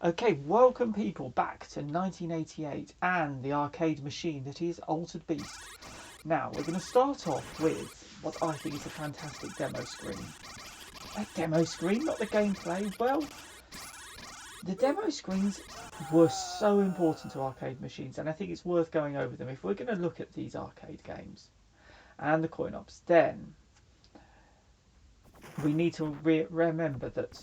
Okay, welcome people back to 1988 and the arcade machine that is Altered Beast. Now, we're going to start off with what I think is a fantastic demo screen. A demo screen, not the gameplay. Well, the demo screens were so important to arcade machines, and I think it's worth going over them. If we're going to look at these arcade games and the coin-ops, then we need to remember that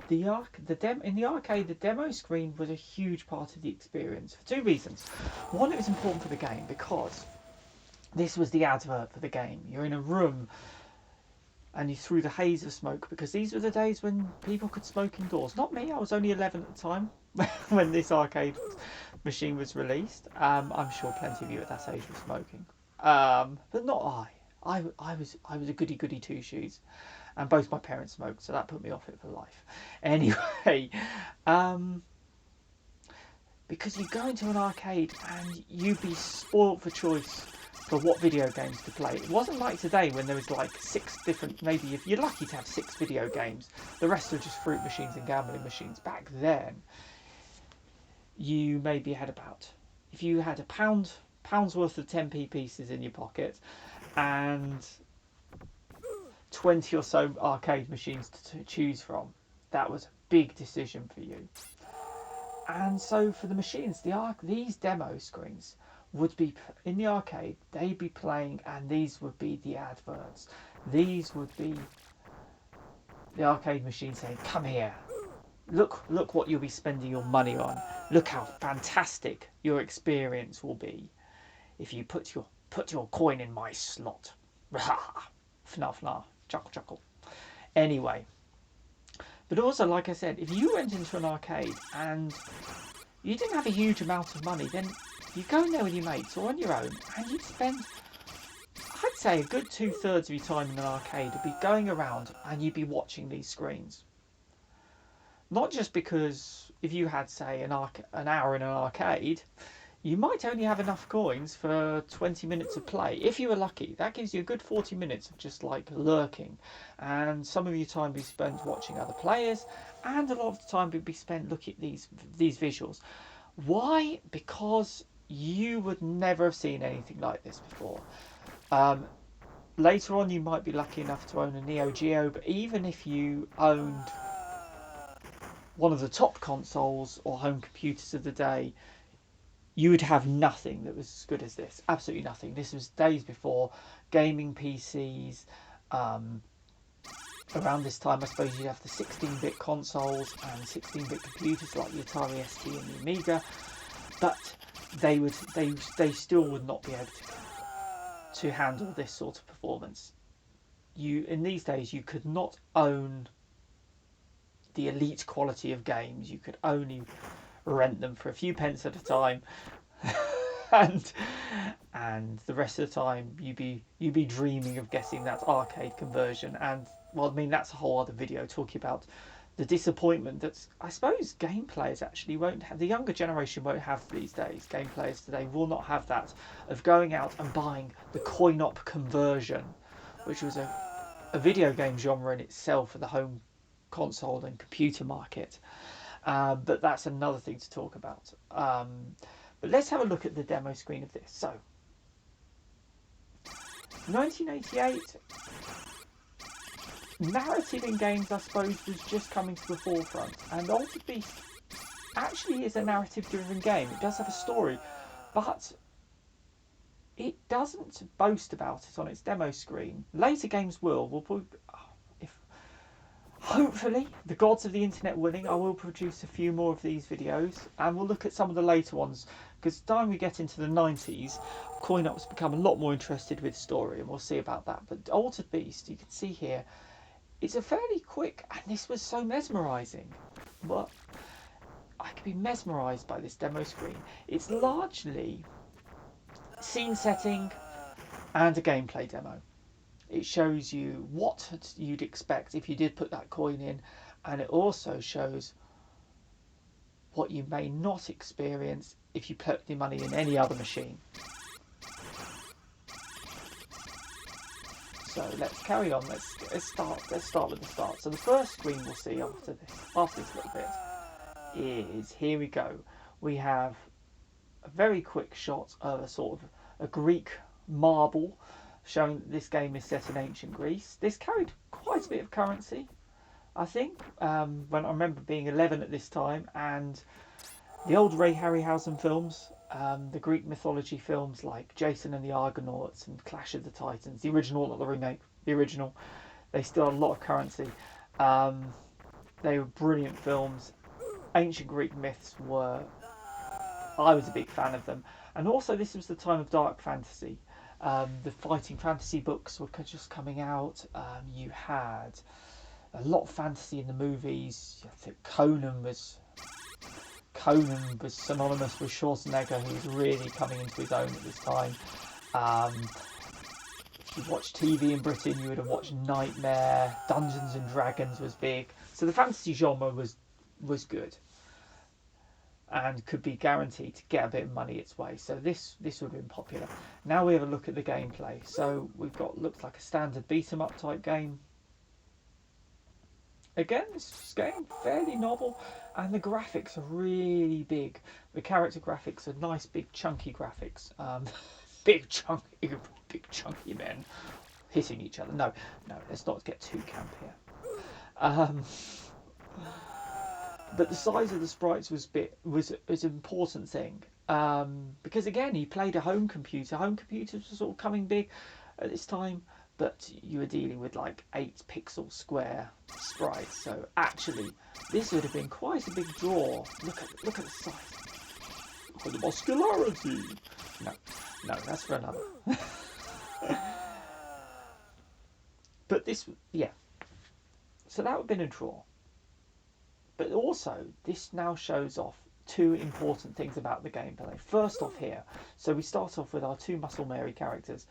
in the arcade, the demo screen was a huge part of the experience for two reasons. One, it was important for the game because this was the advert for the game. You're in a room and you threw the haze of smoke, because these were the days when people could smoke indoors. Not me, I was only 11 at the time when this arcade machine was released. I'm sure plenty of you at that age were smoking, but not I. I was a goody goody two shoes, and both my parents smoked, so that put me off it for life. Anyway, because you go into an arcade and you'd be spoilt for choice for what video games to play. It wasn't like today when there was like 6 different, maybe if you're lucky to have 6 video games, the rest were just fruit machines and gambling machines. Back then, you maybe had about, if you had pound's worth of 10p pieces in your pocket and 20 or so arcade machines to choose from, that was a big decision for you. And so for the machines, these demo screens would be in the arcade, they'd be playing, and these would be the adverts. These would be the arcade machine saying, come here, look what you'll be spending your money on, look how fantastic your experience will be if you put your coin in my slot. Fnaf, chuckle chuckle. Anyway, but also, like I said, if you went into an arcade and you didn't have a huge amount of money, then you go in there with your mates or on your own, and you'd spend, I'd say, a good 2/3 of your time in an arcade would be going around and you'd be watching these screens. Not just because if you had, say, an hour in an arcade, you might only have enough coins for 20 minutes of play. If you were lucky, that gives you a good 40 minutes of just like lurking. And some of your time would be spent watching other players, and a lot of the time would be spent looking at these visuals. Why? Because you would never have seen anything like this before. Later on, you might be lucky enough to own a Neo Geo, but even if you owned one of the top consoles or home computers of the day, you would have nothing that was as good as this. Absolutely nothing. This was days before gaming PCs. Around this time, I suppose you'd have the 16-bit consoles and 16-bit computers like the Atari ST and the Amiga, but they still would not be able to handle this sort of performance. In these days, you could not own the elite quality of games. You could only rent them for a few pence at a time, and the rest of the time you'd be dreaming of getting that arcade conversion. And well, I mean, that's a whole other video talking about the disappointment that I suppose game players actually won't have. The younger generation won't have these days. Game players today will not have that, of going out and buying the coin-op conversion, which was a video game genre in itself for the home console and computer market. But that's another thing to talk about. But let's have a look at the demo screen of this. So, 1988, narrative in games, I suppose, was just coming to the forefront. And Altered Beast actually is a narrative-driven game. It does have a story, but it doesn't boast about it on its demo screen. Later games will. Hopefully, the gods of the internet willing, I will produce a few more of these videos, and we'll look at some of the later ones, because the time we get into the 90s, coin-ops become a lot more interested with story, and we'll see about that. But Altered Beast, you can see here, it's a fairly quick, and this was so mesmerising. But I could be mesmerised by this demo screen. It's largely scene setting and a gameplay demo. It shows you what you'd expect if you did put that coin in, and it also shows what you may not experience if you put your money in any other machine. So let's carry on. Let's start with the start. So the first screen we'll see after this little bit is, here we go. We have a very quick shot of a sort of a Greek marble, showing that this game is set in ancient Greece. This carried quite a bit of currency, I think, when I remember being 11 at this time, and the old Ray Harryhausen films, the Greek mythology films like Jason and the Argonauts and Clash of the Titans, the original, not the remake, the original, they still had a lot of currency. They were brilliant films. Ancient Greek myths were, I was a big fan of them. And also this was the time of dark fantasy. The fighting fantasy books were just coming out. You had a lot of fantasy in the movies. I think Conan was synonymous with Schwarzenegger, who was really coming into his own at this time. If you watched TV in Britain, you would have watched Nightmare. Dungeons and Dragons was big. So the fantasy genre was good and could be guaranteed to get a bit of money its way. So this would have been popular. Now we have a look at the gameplay. So we've got, looks like a standard beat 'em up type game. Again, this game fairly novel, and the graphics are really big. The character graphics are nice, big, chunky graphics. Big chunky men hitting each other. No, let's not get too camp here. But the size of the sprites was an important thing, because again, he played a home computer. Home computers were sort of coming big at this time, but you were dealing with like 8-pixel square sprites. So actually, this would have been quite a big draw. Look at the size. Look at the muscularity. No, that's for another. But this, yeah. So that would have been a draw. But also, this now shows off two important things about the gameplay. First off here, so we start off with our two Muscle Mary characters.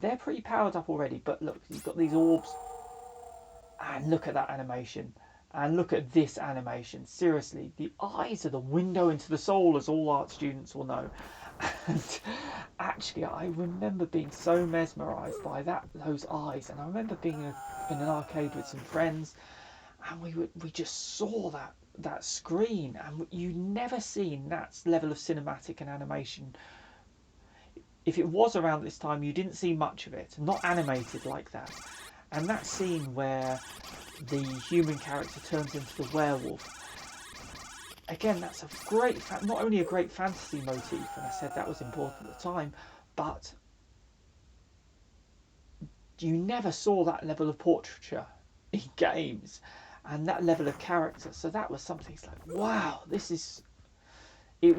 They're pretty powered up already, but look, you've got these orbs. And look at that animation. And look at this animation. Seriously, the eyes are the window into the soul, as all art students will know. And actually, I remember being so mesmerised by those eyes. And I remember being in an arcade with some friends, and we just saw that screen, and you never seen that level of cinematic and animation. If it was around this time, you didn't see much of it, not animated like that. And that scene where the human character turns into the werewolf, again, that's a great, not only a great fantasy motif, and I said that was important at the time, but you never saw that level of portraiture in games and that level of character. So that was something, it's like, wow, it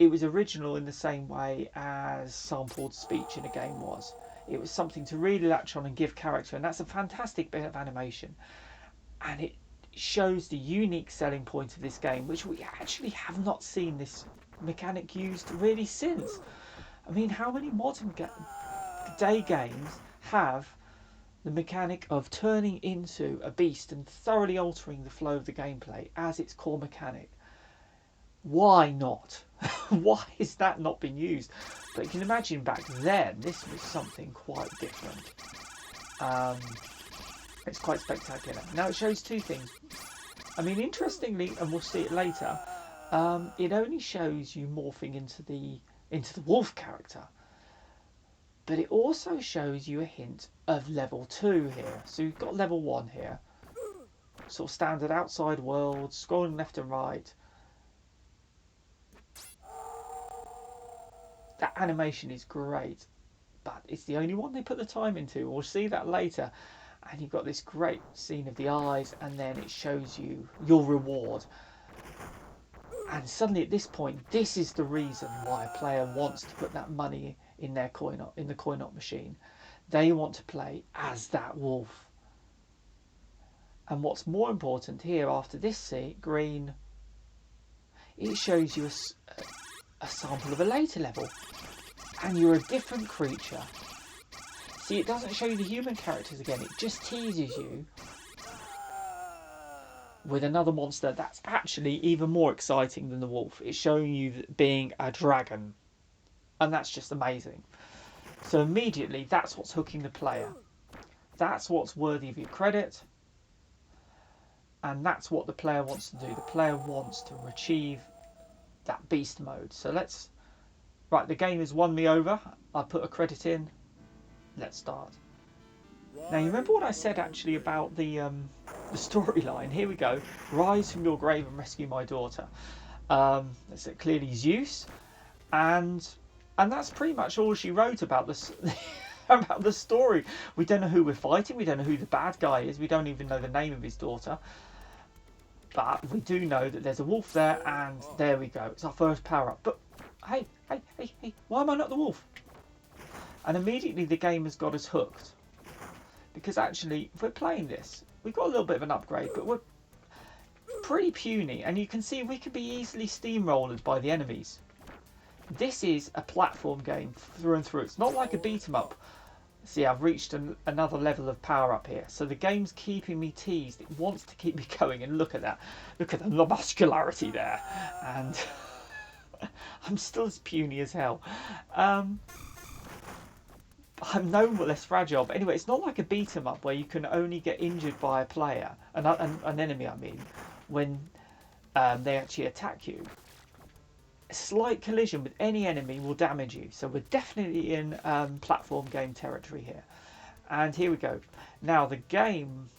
was original in the same way as sampled speech in a game was. It was something to really latch on and give character, and that's a fantastic bit of animation. And it shows the unique selling point of this game, which we actually have not seen this mechanic used really since. I mean, how many modern day games have the mechanic of turning into a beast and thoroughly altering the flow of the gameplay as its core mechanic? Why not? Why has that not been used? But you can imagine back then, this was something quite different. It's quite spectacular. Now it shows two things. I mean, interestingly, and we'll see it later, it only shows you morphing into the wolf character. But it also shows you a hint of level 2 here. So you've got level 1 here. Sort of standard outside world, scrolling left and right. That animation is great, but it's the only one they put the time into. We'll see that later. And you've got this great scene of the eyes, and then it shows you your reward. And suddenly at this point, this is the reason why a player wants to put that money in their in the coin-op machine. They want to play as that wolf. And what's more important here, after this green, it shows you a sample of a later level, and you're a different creature. See, it doesn't show you the human characters again, it just teases you with another monster that's actually even more exciting than the wolf. It's showing you being a dragon, and that's just amazing. So immediately, that's what's hooking the player. That's what's worthy of your credit. And that's what the player wants to do. The player wants to achieve that beast mode. So let's... Right, the game has won me over. I put a credit in. Let's start. Now, you remember what I said actually about the storyline? Here we go. Rise from your grave and rescue my daughter. That's clearly Zeus. And that's pretty much all she wrote about this... about the story. We don't know who we're fighting. We don't know who the bad guy is. We don't even know the name of his daughter. But we do know that there's a wolf there, and there we go. It's our first power-up. But, hey, why am I not the wolf? And immediately the game has got us hooked. Because actually, if we're playing this, we've got a little bit of an upgrade, but we're pretty puny. And you can see we can be easily steamrolled by the enemies. This is a platform game through and through. It's not like a beat-em-up. See, I've reached another level of power up here. So the game's keeping me teased. It wants to keep me going. And look at that. Look at the muscularity there. And I'm still as puny as hell. I'm no less fragile. But anyway, it's not like a beat-em-up where you can only get injured by a player, an enemy, I mean, when they actually attack you. A slight collision with any enemy will damage you. So we're definitely in platform game territory here. And here we go. Now the game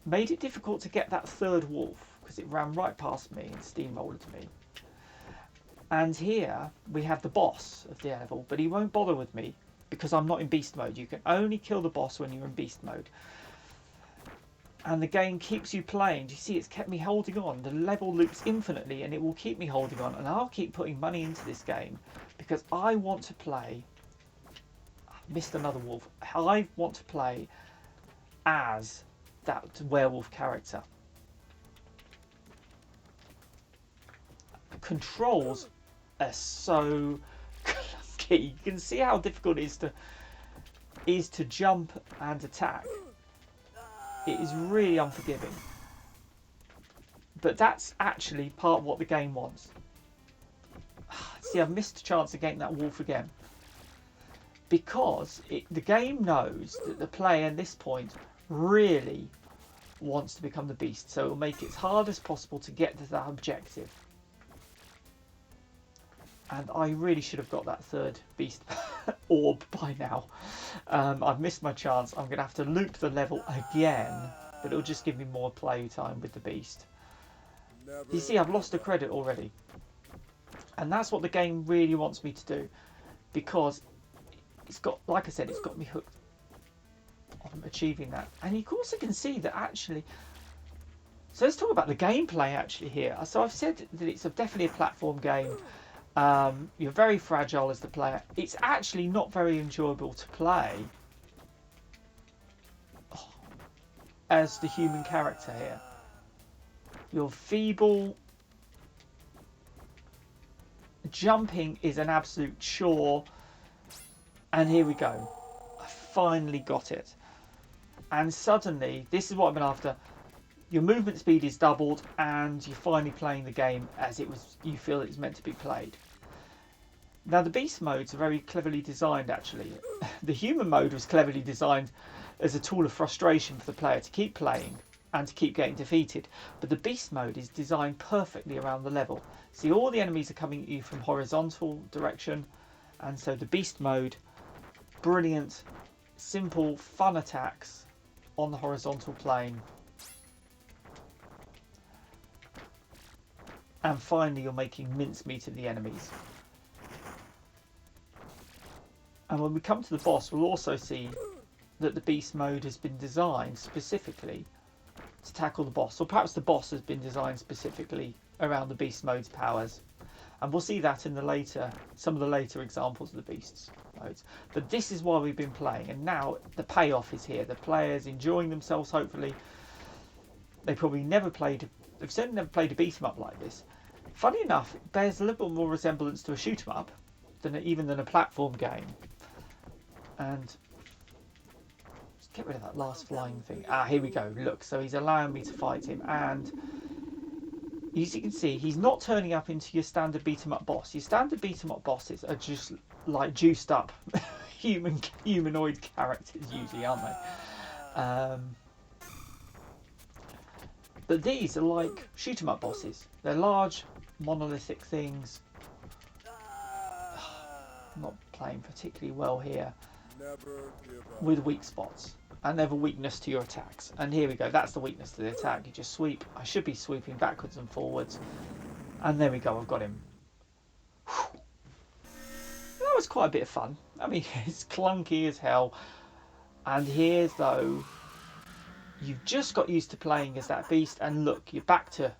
made it difficult to get that third wolf because it ran right past me and steamrolled me. And here we have the boss of the level, but he won't bother with me because I'm not in beast mode. You can only kill the boss when you're in beast mode. And the game keeps you playing. Do you see, it's kept me holding on. The level loops infinitely and it will keep me holding on. And I'll keep putting money into this game because I want to play... I missed another wolf. I want to play as that werewolf character. The controls are so clunky. You can see how difficult it is to jump and attack. It is really unforgiving. But that's actually part of what the game wants. See, I've missed a chance of getting that wolf again. Because the game knows that the player at this point really wants to become the beast. So it will make it as hard as possible to get to that objective. And I really should have got that third beast orb by now. I've missed my chance. I'm going to have to loop the level again. But it'll just give me more play time with the beast. You see, I've lost a credit already. And that's what the game really wants me to do. Because it's got, like I said, it's got me hooked on achieving that. And you also can see that actually... So let's talk about the gameplay actually here. So I've said that it's definitely a platform game. You're very fragile as the player. It's actually not very enjoyable to play as the human character here. You're feeble. Jumping is an absolute chore. And here we go. I finally got it. And suddenly, this is what I've been after. Your movement speed is doubled and you're finally playing the game as you feel it's meant to be played. Now the beast modes are very cleverly designed actually. The human mode was cleverly designed as a tool of frustration for the player to keep playing and to keep getting defeated. But the beast mode is designed perfectly around the level. See, all the enemies are coming at you from horizontal direction, and so the beast mode, brilliant, simple, fun attacks on the horizontal plane. And finally, you're making mincemeat of the enemies. And when we come to the boss, we'll also see that the beast mode has been designed specifically to tackle the boss. Or perhaps the boss has been designed specifically around the beast mode's powers. And we'll see that in some of the later examples of the beast's modes. But this is why we've been playing. And now the payoff is here. The players enjoying themselves, hopefully. They probably they've certainly never played a beat-em-up like this. Funny enough, it bears a little more resemblance to a shoot-em-up even than a platform game. And let's get rid of that last flying thing. Here we go. Look, so he's allowing me to fight him, and as you can see, he's not turning up into your standard beat-em-up boss. Your standard beat-em-up bosses are just like juiced-up humanoid characters, usually, aren't they? But these are like shoot 'em up bosses. They're large, monolithic things. I'm not playing particularly well here. With weak spots. And they have a weakness to your attacks. And here we go, that's the weakness to the attack. You just sweep. I should be sweeping backwards and forwards. And there we go, I've got him. Whew. That was quite a bit of fun. I mean, it's clunky as hell. And here, though, you've just got used to playing as that beast. And look, you're back to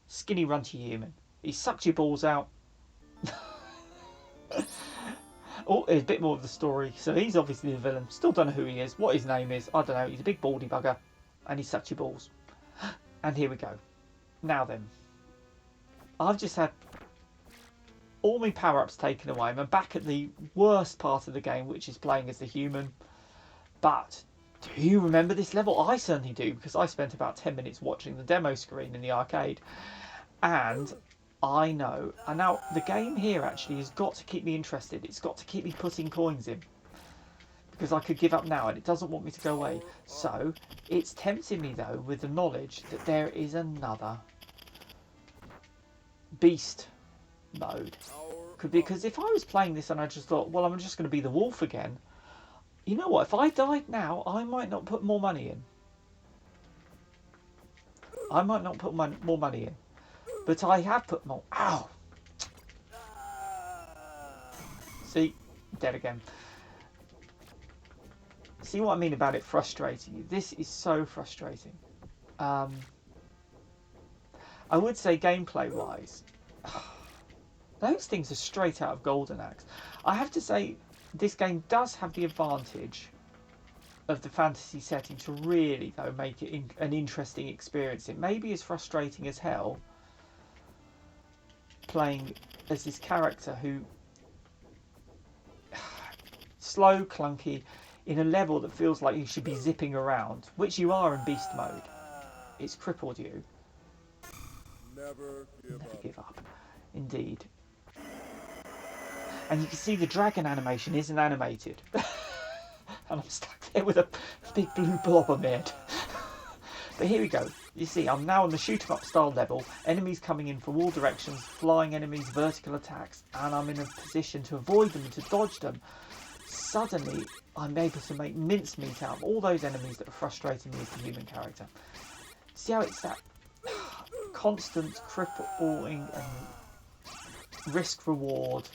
skinny, runty human. He sucks your balls out. Oh, there's a bit more of the story. So he's obviously the villain. Still don't know who he is, what his name is. I don't know. He's a big baldy bugger. And he sucks your balls. And here we go. Now then. I've just had all my power-ups taken away. I'm back at the worst part of the game, which is playing as the human. But do you remember this level? I certainly do, because I spent about 10 minutes watching the demo screen in the arcade. And I know. And now the game here actually has got to keep me interested. It's got to keep me putting coins in. Because I could give up now and it doesn't want me to go away. So it's tempting me though with the knowledge that there is another beast mode. Because if I was playing this and I just thought, well, I'm just going to be the wolf again. You know what? If I died now, I might not put more money in. I might not put more money in. But I have put more. Ow! See? Dead again. See what I mean about it frustrating you? This is so frustrating. I would say gameplay-wise, those things are straight out of Golden Axe. I have to say, this game does have the advantage of the fantasy setting to really, though, make it an interesting experience. It may be as frustrating as hell, playing as this character who slow, clunky, in a level that feels like you should be zipping around, which you are in beast mode. It's crippled you. Never give up. Indeed. And you can see the dragon animation isn't animated. And I'm stuck there with a big blue blob on my head. But here we go. You see, I'm now on the shoot 'em up style level. Enemies coming in from all directions, flying enemies, vertical attacks, and I'm in a position to avoid them and to dodge them. Suddenly, I'm able to make mincemeat out of all those enemies that are frustrating me as the human character. See how it's that constant crippling and risk-reward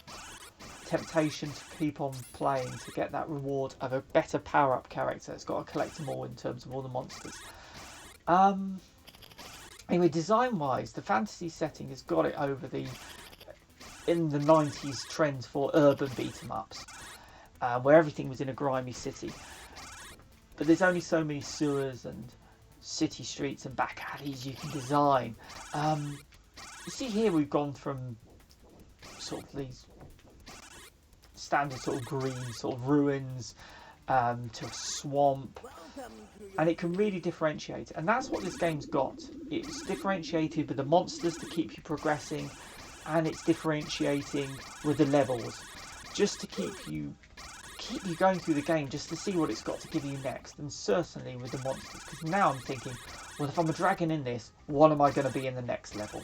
temptation to keep on playing to get that reward of a better power-up character. It's got to collect them all in terms of all the monsters. Anyway, design-wise, the fantasy setting has got it over in the 90s trends for urban beat-em-ups, where everything was in a grimy city. But there's only so many sewers and city streets and back alleys you can design. You see here we've gone from sort of these standard sort of green sort of ruins to a swamp. And it can really differentiate, and that's what this game's got. It's differentiated with the monsters to keep you progressing, and it's differentiating with the levels just to keep you going through the game, just to see what it's got to give you next. And certainly with the monsters, because now I'm thinking, well, if I'm a dragon in this, what am I going to be in the next level?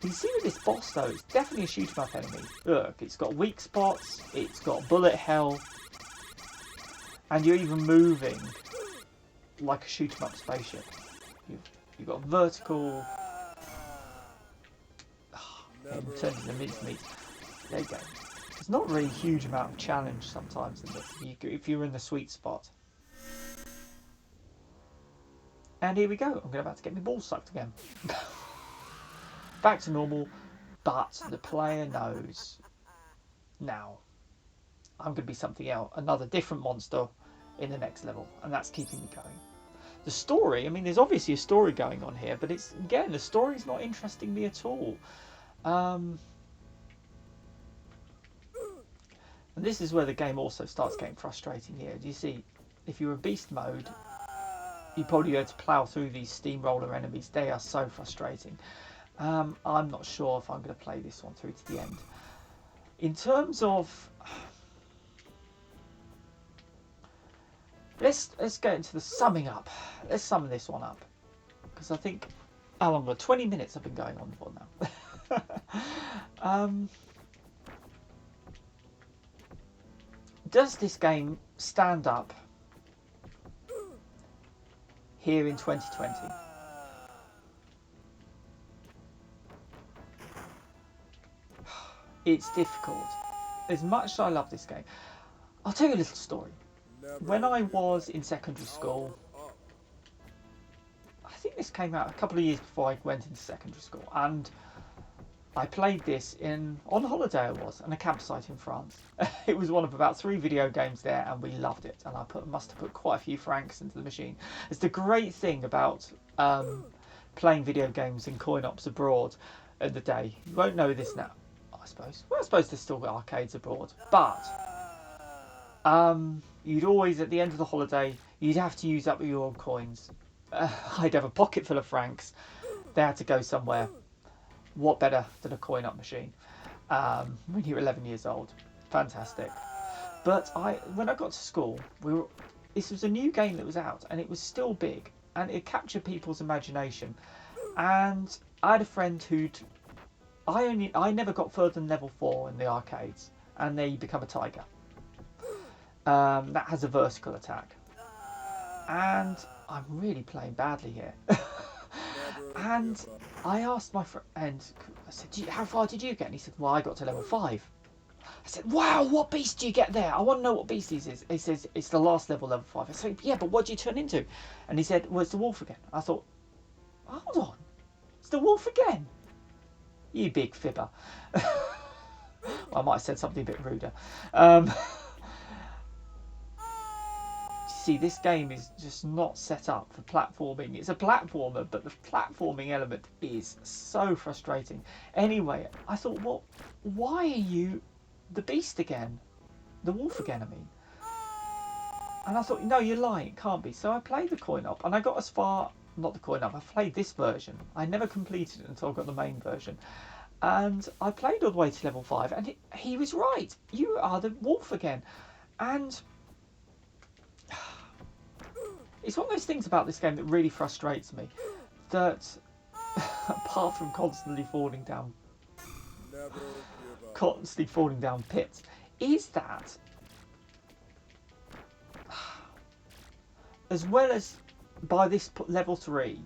You see with this boss though, it's definitely a shoot 'em up enemy. Look, it's got weak spots, it's got bullet hell. And you're even moving like a shoot 'em up spaceship. You've got vertical. In terms of the mincemeat, there you go. There's not really a huge amount of challenge sometimes in this if you're in the sweet spot. And here we go. I'm about to get my balls sucked again. Back to normal, but the player knows now. I'm going to be something else, another different monster in the next level, and that's keeping me going. The story, I mean, there's obviously a story going on here, but it's, again, the story's not interesting me at all. And this is where the game also starts getting frustrating here. Do you see, if you're in beast mode, you probably go to plough through these steamroller enemies. They are so frustrating. I'm not sure if I'm going to play this one through to the end. In terms of let's get into the summing up. Let's sum this one up, because I think how long? 20 minutes I've been going on for now. Does this game stand up here in 2020? It's difficult. As much as I love this game, I'll tell you a little story. When I was in secondary school, I think this came out a couple of years before I went into secondary school, and I played this on holiday. It was on a campsite in France. It was one of about 3 video games there, and we loved it. And I must have put quite a few francs into the machine. It's the great thing about playing video games in coin ops abroad at the day. You won't know this now, I suppose. Well, I suppose there's still arcades abroad, but you'd always, at the end of the holiday, you'd have to use up your coins. I'd have a pocket full of francs. They had to go somewhere. What better than a coin-op machine when you're 11 years old? Fantastic. But when I got to school, this was a new game that was out, and it was still big, and it captured people's imagination. And I had a friend I never got further than level 4 in the arcades, and there you become a tiger. That has a vertical attack, and I'm really playing badly here. And I asked my friend, I said, how far did you get? And he said, well, I got to level 5. I said, wow, what beast do you get there? I want to know what beast this is. He says, it's the last level 5. I said, yeah, but what do you turn into? And he said, well, it's the wolf again. I thought, hold on, it's the wolf again? You big fibber. Well, I might have said something a bit ruder. See, this game is just not set up for platforming. It's a platformer, but the platforming element is so frustrating. Anyway, I thought, well, why are you the beast again? The wolf again, I mean. And I thought, no, you're lying, it can't be. So I played the coin op, and I got as far, not the coin op, I played this version. I never completed it until I got the main version. And I played all the way to level 5, and he was right. You are the wolf again. And it's one of those things about this game that really frustrates me, that apart from constantly falling down pits, is that as well as by this level 3,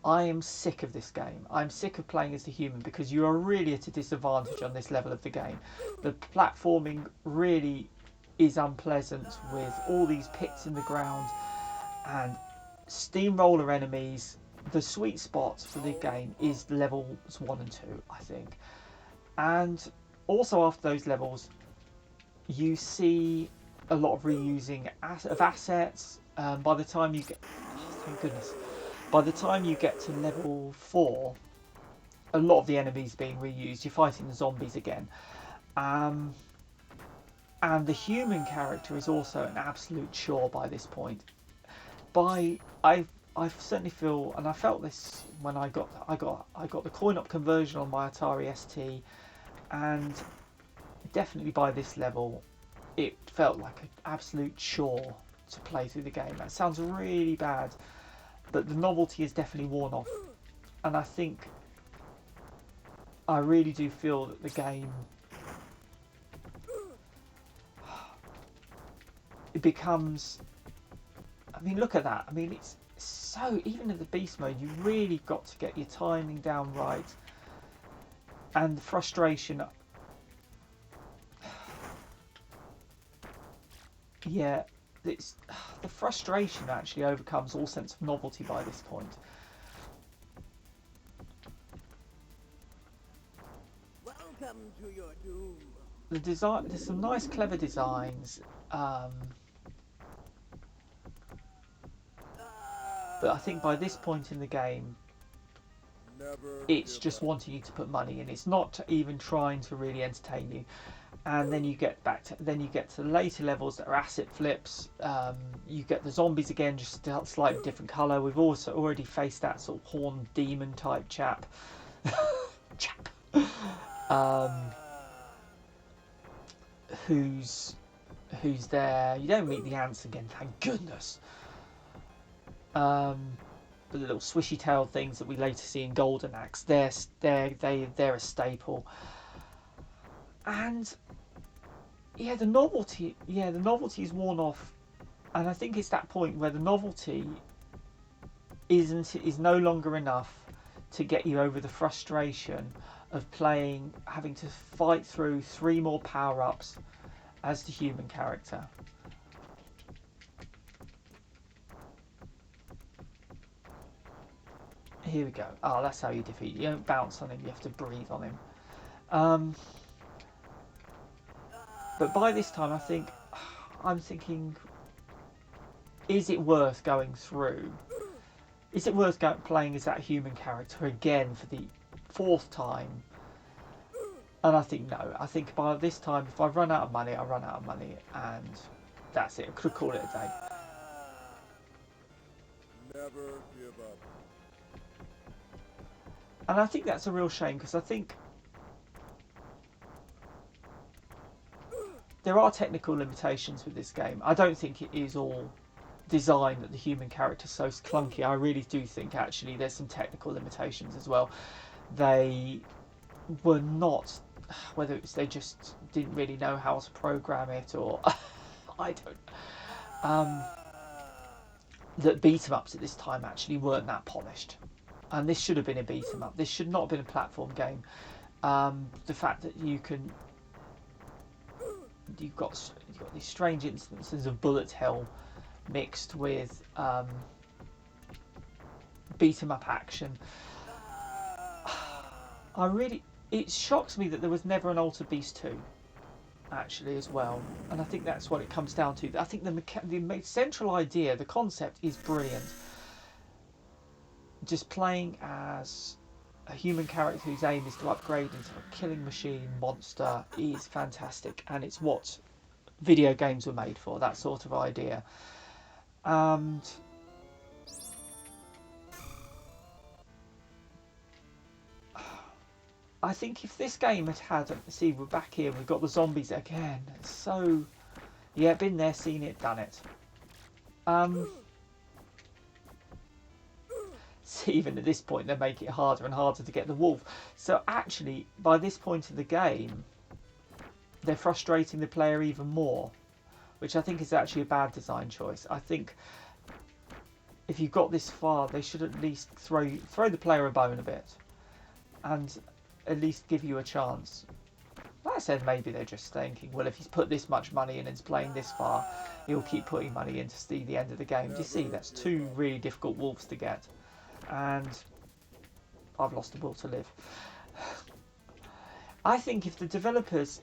I am sick of this game. I'm sick of playing as the human, because you are really at a disadvantage on this level of the game. The platforming really is unpleasant, with all these pits in the ground and steamroller enemies. The sweet spot for the game is levels 1 and 2, I think. And also after those levels, you see a lot of reusing of assets. By the time you get, thank goodness, by the time you get to level 4, a lot of the enemies being reused. You're fighting the zombies again. And the human character is also an absolute chore by this point. I certainly feel, and I felt this when I got the coin-op conversion on my Atari ST, and definitely by this level, it felt like an absolute chore to play through the game. That sounds really bad, but the novelty is definitely worn off, and I think I really do feel that the game, it becomes, I mean, look at that. I mean, it's so, even in the beast mode, you really got to get your timing down right, and the frustration. Yeah, the frustration actually overcomes all sense of novelty by this point. Welcome to your doom. The design, there's some nice, clever designs. But I think by this point in the game, it's just wanting you to put money in. It's not even trying to really entertain you. And then you get to later levels that are asset flips. You get the zombies again, just a slightly different colour. We've also already faced that sort of horned demon type chap. Who's who's there. You don't meet the ants again, thank goodness. But the little swishy-tailed things that we later see in Golden Axe, they're a staple. And yeah, the novelty is worn off, and I think it's that point where the novelty is no longer enough to get you over the frustration of having to fight through 3 more power-ups as the human character. Here we go. Oh, that's how you defeat. You don't bounce on him, you have to breathe on him. But by this time, I'm thinking, is it worth going through? Is it worth playing as that human character again for the 4th time? And I think no. I think by this time, if I run out of money, I run out of money, and that's it. I could call it a day. Never give up. And I think that's a real shame, because I think there are technical limitations with this game. I don't think it is all design that the human character is so clunky. I really do think actually there's some technical limitations as well. They were not, whether it's they just didn't really know how to program it, or I don't. That beat 'em ups at this time actually weren't that polished, and this should have been a beat 'em up. This should not have been a platform game. The fact that you've got these strange instances of bullet hell mixed with beat 'em up action. It shocks me that there was never an Altered Beast 2 actually as well, and I think that's what it comes down to. I think the central idea, the concept, is brilliant. Just playing as a human character whose aim is to upgrade into a killing machine monster is fantastic, and it's what video games were made for, that sort of idea. And I think if this game had see, we're back here, we've got the zombies again. So, yeah, been there, seen it, done it. See, even at this point, they make it harder and harder to get the wolf. So actually, by this point in the game, they're frustrating the player even more, which I think is actually a bad design choice. I think if you got this far, they should at least throw the player a bone a bit, and at least give you a chance. Like I said, maybe they're just thinking, well, if he's put this much money in and is playing this far, he'll keep putting money in to see the end of the game. Do you see? That's 2 really difficult wolves to get, and I've lost the will to live. I think if the developers,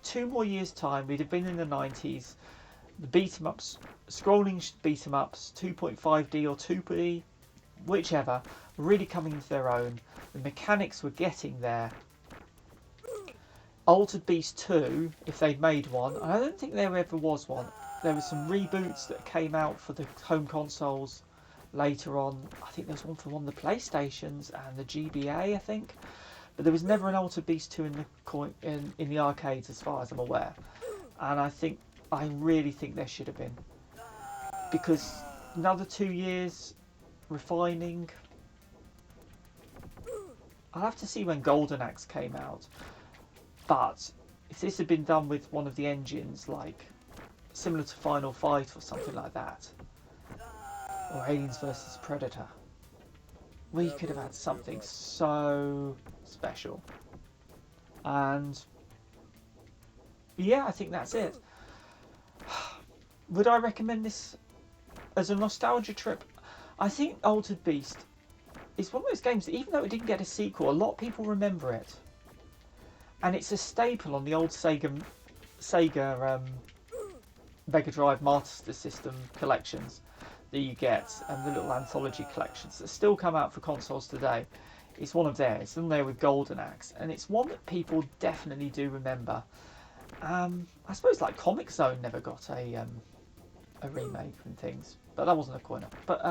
2 more years' time, we'd have been in the 90s, the beat 'em ups, scrolling beat 'em ups, 2.5D or 2D, whichever, were really coming into their own. The mechanics were getting there. Altered Beast 2, if they'd made one, and I don't think there ever was one. There were some reboots that came out for the home consoles later on. I think there was one for one of the PlayStations and the GBA, I think. But there was never an Altered Beast 2 in the arcades, as far as I'm aware. And I really think there should have been, because another 2 years refining. I'll have to see when Golden Axe came out, but if this had been done with one of the engines, like similar to Final Fight or something like that, or Aliens vs Predator, we could have had something so special. And yeah, I think that's it. Would I recommend this as a nostalgia trip? I think Altered Beast is one of those games that, even though it didn't get a sequel, a lot of people remember it, and it's a staple on the old Sega Mega Drive Master System collections that you get, and the little anthology collections that still come out for consoles today. It's one of theirs. It's in there with Golden Axe, and it's one that people definitely do remember. I suppose like Comic Zone never got a remake and things, but that wasn't a coin-op. But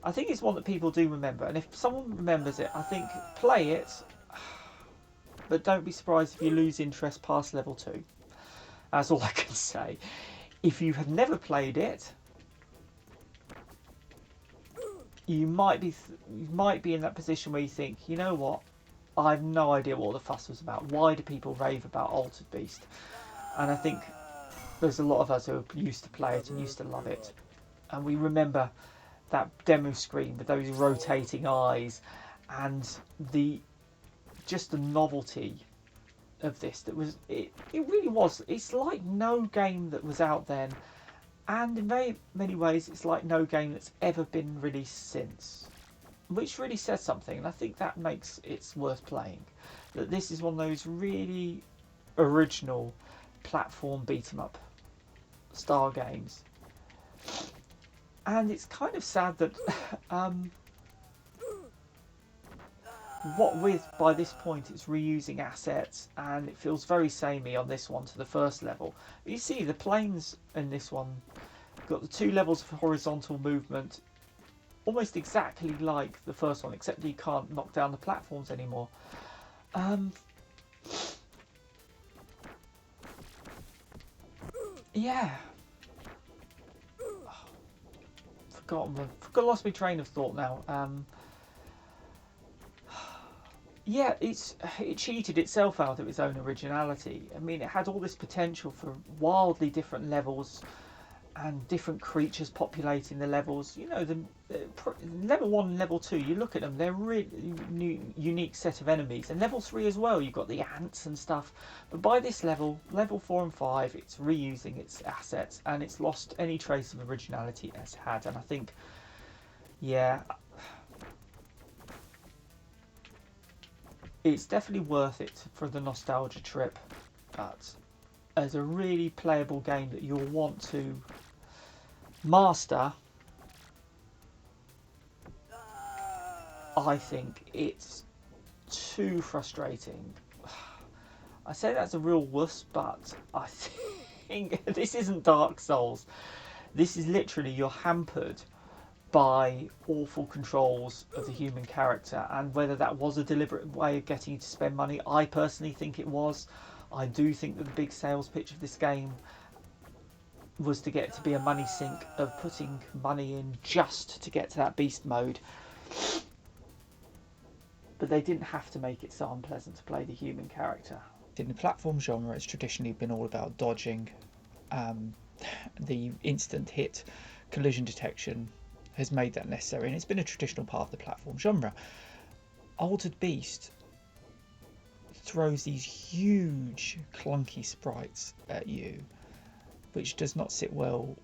I think it's one that people do remember, and if someone remembers it, I think play it. but don't be surprised if you lose interest past level 2. That's all I can say. If you have never played it, you might be in that position where you think, you know what, I have no idea what the fuss was about. Why do people rave about Altered Beast? And I think there's a lot of us who used to play it and used to love it, and we remember that demo screen with those rotating eyes and the novelty of this. That was it really was. It's like no game that was out then, and in very many ways it's like no game that's ever been released since, which really says something, and I think that makes it worth playing. That this is one of those really original platform beat 'em up style games. And it's kind of sad that what with by this point it's reusing assets, and it feels very samey on this one to the first level. You see the planes in this one got the 2 levels of horizontal movement, almost exactly like the first one, except you can't knock down the platforms anymore. Yeah. Lost my train of thought now. Yeah, it cheated itself out of its own originality. I mean, it had all this potential for wildly different levels and different creatures populating the levels. You know, the level 1 and level 2, you look at them, they're really unique set of enemies. And level 3 as well, you've got the ants and stuff. But by this level 4 and 5, it's reusing its assets, and it's lost any trace of originality it has had. And I think, yeah, it's definitely worth it for the nostalgia trip, but as a really playable game that you'll want to master, I think it's too frustrating. I say that's a real wuss, but I think this isn't Dark Souls. This is literally, you're hampered by awful controls of the human character, and whether that was a deliberate way of getting you to spend money, I personally think it was. I do think that the big sales pitch of this game was to get it to be a money sink of putting money in just to get to that beast mode. But they didn't have to make it so unpleasant to play the human character. In the platform genre, it's traditionally been all about dodging. The instant hit collision detection has made that necessary, and it's been a traditional part of the platform genre. Altered Beast throws these huge clunky sprites at you, which does not sit well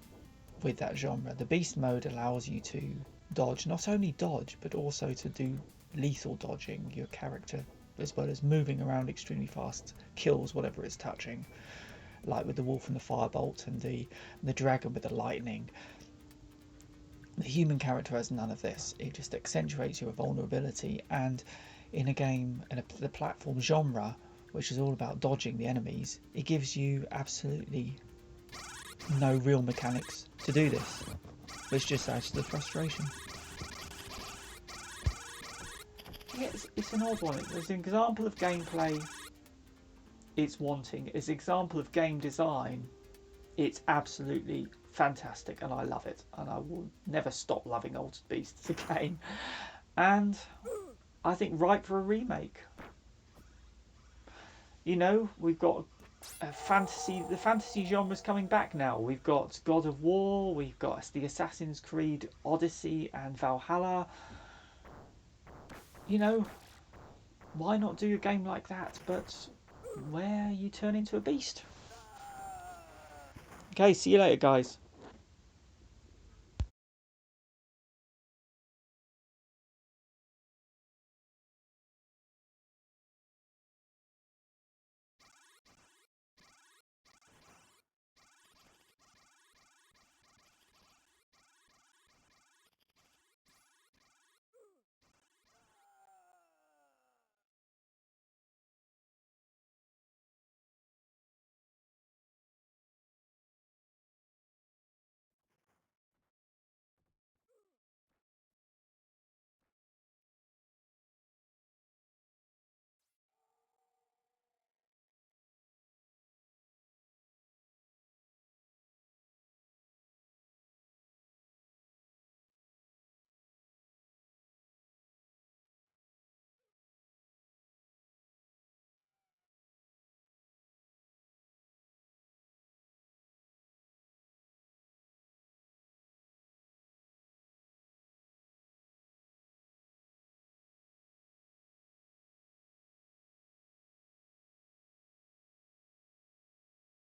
with that genre. The beast mode allows you to dodge, not only dodge, but also to do lethal dodging. Your character, as well as moving around extremely fast, kills whatever it's touching, like with the wolf and the firebolt, and the dragon with the lightning. The human character has none of this. It just accentuates your vulnerability, and in a game, in the platform genre, which is all about dodging the enemies, it gives you absolutely no real mechanics to do this, which just adds to the frustration. Yeah, it's an odd one. As an example of gameplay, it's wanting. As an example of game design, it's absolutely fantastic, and I love it, and I will never stop loving Altered Beast as a game. And I think ripe for a remake. You know, we've got the fantasy genre's coming back now. We've got God of War, we've got the Assassin's Creed Odyssey and Valhalla. You know, why not do a game like that, but where you turn into a beast? Okay, see you later, guys.